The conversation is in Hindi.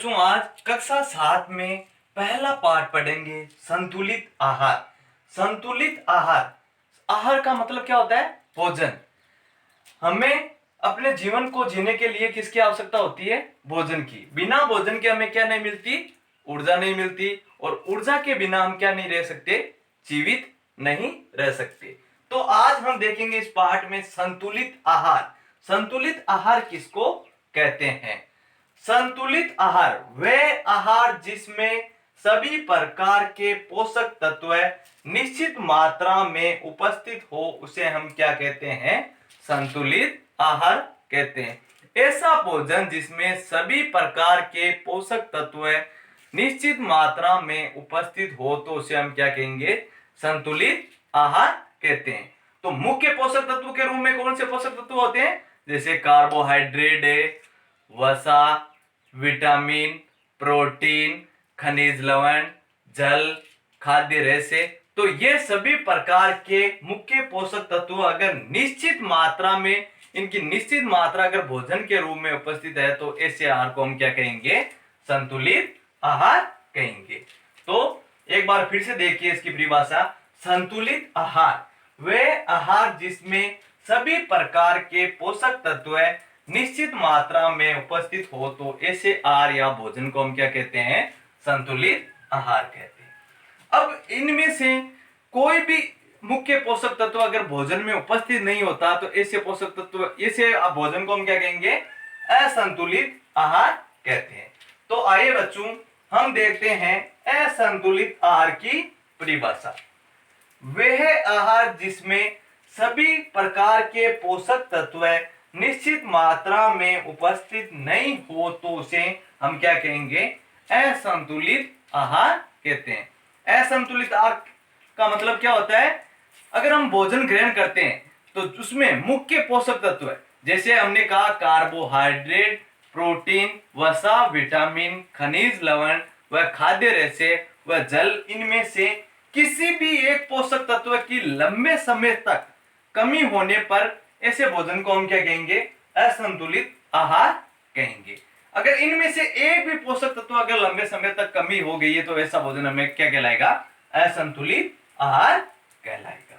बच्चों, आज कक्षा 7 में पहला पाठ पढ़ेंगे संतुलित आहार। संतुलित आहार, आहार का मतलब क्या होता है? भोजन। हमें अपने जीवन को जीने के लिए किसकी आवश्यकता होती है? भोजन की। बिना भोजन के हमें क्या नहीं मिलती? ऊर्जा नहीं मिलती। और ऊर्जा के बिना हम क्या नहीं रह सकते? जीवित नहीं रह सकते। तो आज हम देखेंगे इस पाठ में संतुलित आहार। संतुलित आहार किसको कहते हैं? संतुलित आहार वह आहार जिसमें सभी प्रकार के पोषक तत्व निश्चित मात्रा में उपस्थित हो उसे हम क्या कहते हैं? संतुलित आहार कहते हैं। ऐसा भोजन जिसमें सभी प्रकार के पोषक तत्व निश्चित मात्रा में उपस्थित हो तो उसे हम क्या कहेंगे? संतुलित आहार कहते हैं। तो मुख्य पोषक तत्व के रूप में कौन से पोषक तत्व होते हैं? जैसे कार्बोहाइड्रेट है, वसा, विटामिन, प्रोटीन, खनिज लवण, जल, खाद्य रेशे। तो ये सभी प्रकार के मुख्य पोषक तत्व अगर निश्चित मात्रा में, इनकी निश्चित मात्रा अगर भोजन के रूप में उपस्थित है तो ऐसे आहार को हम क्या कहेंगे? संतुलित आहार कहेंगे। तो एक बार फिर से देखिए इसकी परिभाषा। संतुलित आहार वह आहार जिसमें सभी प्रकार के पोषक तत्व निश्चित मात्रा में उपस्थित हो तो ऐसे आहार या भोजन को हम क्या कहते हैं? संतुलित आहार कहते हैं। अब इनमें से कोई भी मुख्य पोषक तत्व अगर भोजन में उपस्थित नहीं होता तो ऐसे पोषक तत्व, ऐसे भोजन को हम क्या कहेंगे? असंतुलित आहार कहते हैं। तो आइए बच्चों हम देखते हैं असंतुलित आहार की परिभाषा। वह आहार जिसमें सभी प्रकार के पोषक तत्व निश्चित मात्रा में उपस्थित नहीं हो तो उसे हम क्या कहेंगे? असंतुलित आहार कहते हैं। असंतुलित आहार का मतलब क्या होता है? अगर हम भोजन ग्रहण करते हैं तो उसमें मुख्य पोषक तत्व जैसे हमने कहा कार्बोहाइड्रेट, प्रोटीन, वसा, विटामिन, खनिज लवण व खाद्य रेशे व जल, इनमें से किसी भी एक पोषक तत्व की लंबे समय तक कमी होने पर ऐसे भोजन को हम क्या कहेंगे? असंतुलित आहार कहेंगे। अगर इनमें से एक भी पोषक तत्व अगर लंबे समय तक कमी हो गई है तो ऐसा भोजन हमें क्या कहलाएगा? असंतुलित आहार कहलाएगा।